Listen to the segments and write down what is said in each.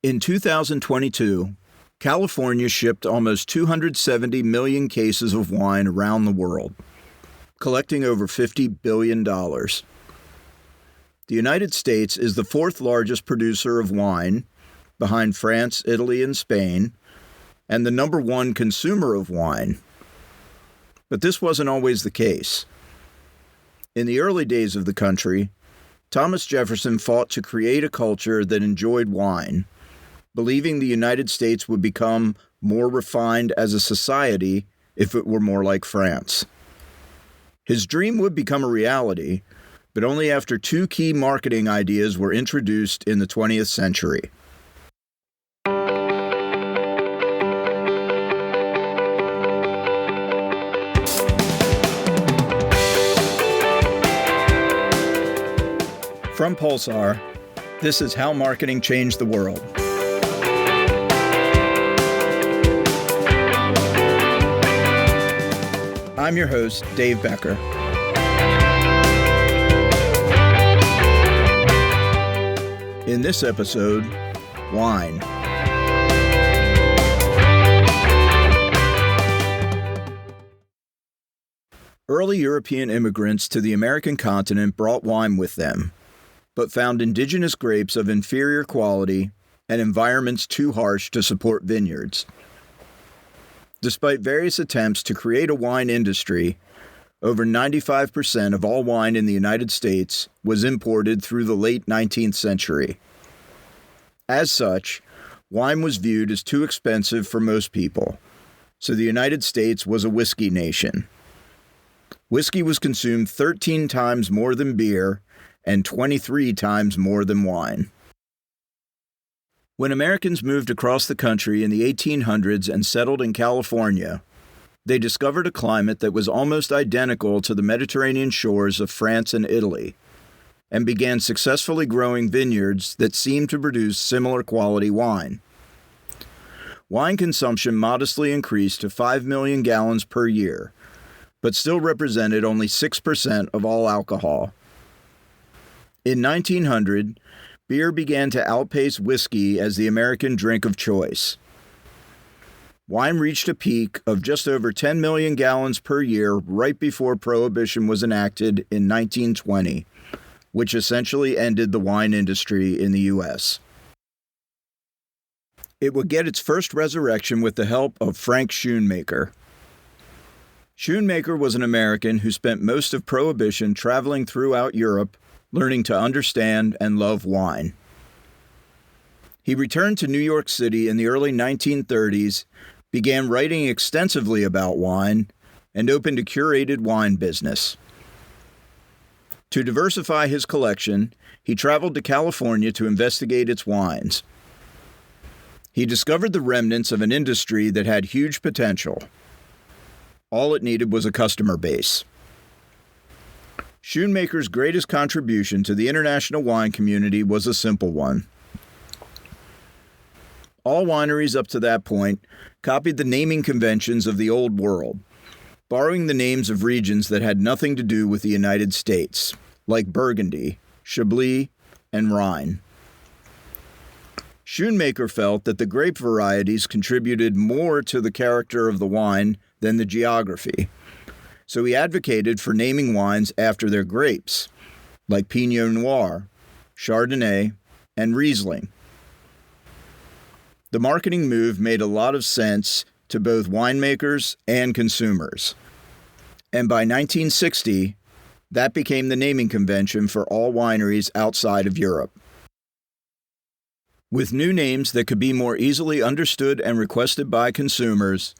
In 2022, California shipped almost 270 million cases of wine around the world, collecting over $50 billion. The United States is the fourth largest producer of wine, behind France, Italy, and Spain, and the number one consumer of wine. But this wasn't always the case. In the early days of the country, Thomas Jefferson fought to create a culture that enjoyed wine, believing the United States would become more refined as a society if it were more like France. His dream would become a reality, but only after two key marketing ideas were introduced in the 20th century. From Pulsar, this is How Marketing Changed the World. I'm your host, Dave Becker. In this episode, wine. Early European immigrants to the American continent brought wine with them, but found indigenous grapes of inferior quality and environments too harsh to support vineyards. Despite various attempts to create a wine industry, over 95% of all wine in the United States was imported through the late 19th century. As such, wine was viewed as too expensive for most people, so the United States was a whiskey nation. Whiskey was consumed 13 times more than beer and 23 times more than wine. When Americans moved across the country in the 1800s and settled in California, they discovered a climate that was almost identical to the Mediterranean shores of France and Italy, and began successfully growing vineyards that seemed to produce similar quality wine. Wine consumption modestly increased to 5 million gallons per year, but still represented only 6% of all alcohol. In 1900, beer began to outpace whiskey as the American drink of choice. Wine reached a peak of just over 10 million gallons per year right before Prohibition was enacted in 1920, which essentially ended the wine industry in the U.S. It would get its first resurrection with the help of Frank Schoonmaker. Schoonmaker was an American who spent most of Prohibition traveling throughout Europe, learning to understand and love wine. He returned to New York City in the early 1930s, began writing extensively about wine, and opened a curated wine business. To diversify his collection, he traveled to California to investigate its wines. He discovered the remnants of an industry that had huge potential. All it needed was a customer base. Schoonmaker's greatest contribution to the international wine community was a simple one. All wineries up to that point copied the naming conventions of the Old World, borrowing the names of regions that had nothing to do with the United States, like Burgundy, Chablis, and Rhine. Schoonmaker felt that the grape varieties contributed more to the character of the wine than the geography, so he advocated for naming wines after their grapes, like Pinot Noir, Chardonnay, and Riesling. The marketing move made a lot of sense to both winemakers and consumers. And by 1960, that became the naming convention for all wineries outside of Europe. With new names that could be more easily understood and requested by consumers,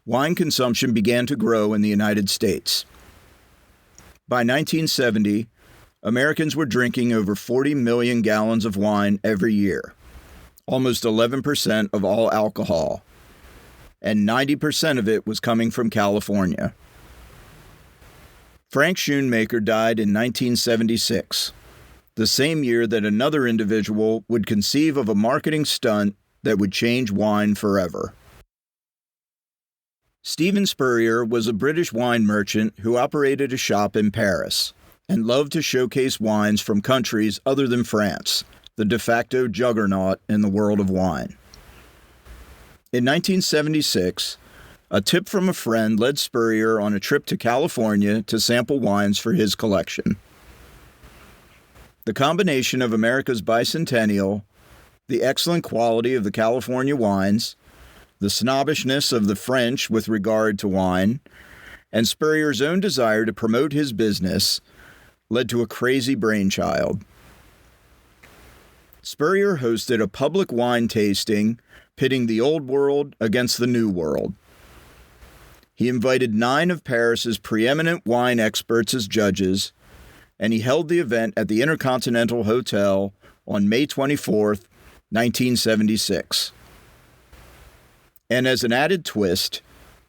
wine consumption began to grow in the United States. By 1970, Americans were drinking over 40 million gallons of wine every year, almost 11% of all alcohol, and 90% of it was coming from California. Frank Schoonmaker died in 1976, the same year that another individual would conceive of a marketing stunt that would change wine forever. Stephen Spurrier was a British wine merchant who operated a shop in Paris and loved to showcase wines from countries other than France, the de facto juggernaut in the world of wine. In 1976, a tip from a friend led Spurrier on a trip to California to sample wines for his collection. The combination of America's bicentennial, the excellent quality of the California wines, the snobbishness of the French with regard to wine, and Spurrier's own desire to promote his business led to a crazy brainchild. Spurrier hosted a public wine tasting pitting the old world against the new world. He invited 9 of Paris's preeminent wine experts as judges, and he held the event at the Intercontinental Hotel on May 24, 1976. And as an added twist,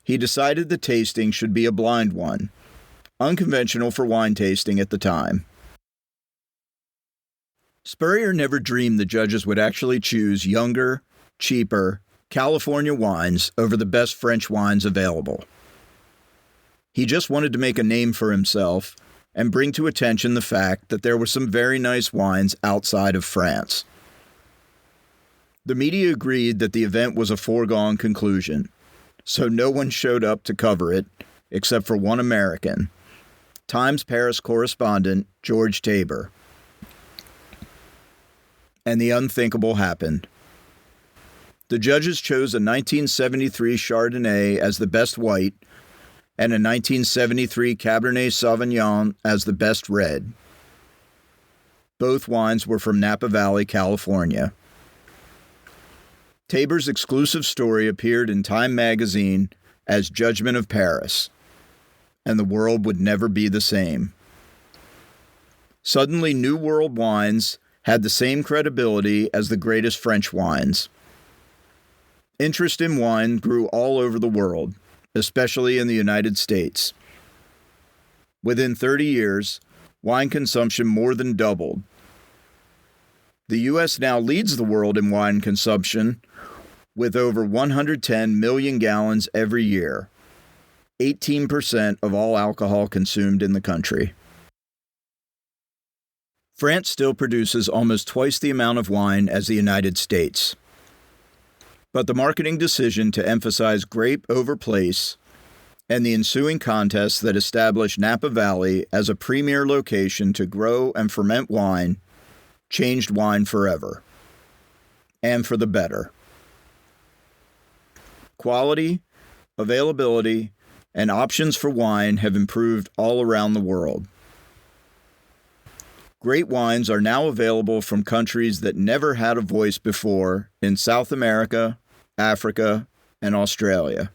he decided the tasting should be a blind one, unconventional for wine tasting at the time. Spurrier never dreamed the judges would actually choose younger, cheaper California wines over the best French wines available. He just wanted to make a name for himself and bring to attention the fact that there were some very nice wines outside of France. The media agreed that the event was a foregone conclusion, so no one showed up to cover it except for one American, Times Paris correspondent George Tabor. And the unthinkable happened. The judges chose a 1973 Chardonnay as the best white and a 1973 Cabernet Sauvignon as the best red. Both wines were from Napa Valley, California. Tabor's exclusive story appeared in Time magazine as Judgment of Paris, and the world would never be the same. Suddenly, New World wines had the same credibility as the greatest French wines. Interest in wine grew all over the world, especially in the United States. Within 30 years, wine consumption more than doubled. The U.S. now leads the world in wine consumption with over 110 million gallons every year, 18% of all alcohol consumed in the country. France still produces almost twice the amount of wine as the United States. But the marketing decision to emphasize grape over place and the ensuing contest that established Napa Valley as a premier location to grow and ferment wine changed wine forever, and for the better. Quality, availability, and options for wine have improved all around the world. Great wines are now available from countries that never had a voice before in South America, Africa, and Australia.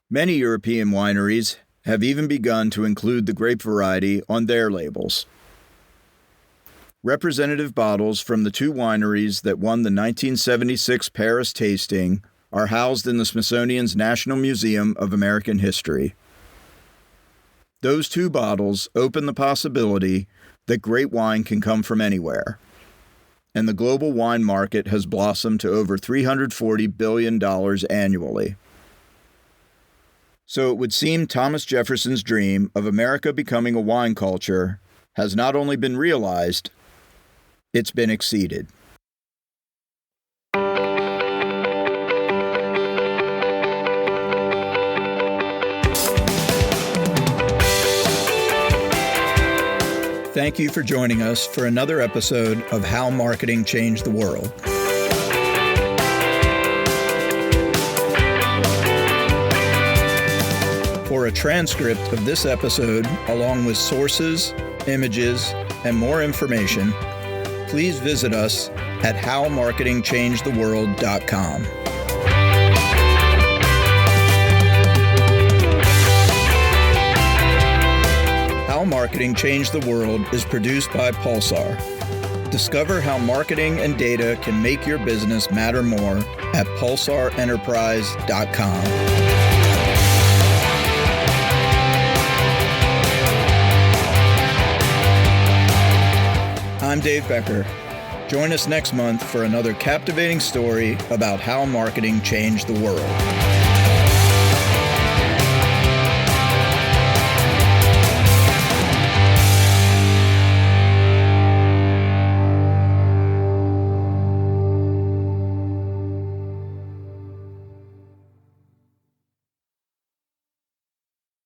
Many European wineries have even begun to include the grape variety on their labels. Representative bottles from the 2 wineries that won the 1976 Paris tasting are housed in the Smithsonian's National Museum of American History. Those 2 bottles open the possibility that great wine can come from anywhere, and the global wine market has blossomed to over $340 billion annually. So it would seem Thomas Jefferson's dream of America becoming a wine culture has not only been realized, it's been exceeded. Thank you for joining us for another episode of How Marketing Changed the World. For a transcript of this episode, along with sources, images, and more information, please visit us at howmarketingchangedtheworld.com. How Marketing Changed the World is produced by Pulsar. Discover how marketing and data can make your business matter more at pulsarenterprise.com. I'm Dave Becker. Join us next month for another captivating story about how marketing changed the world.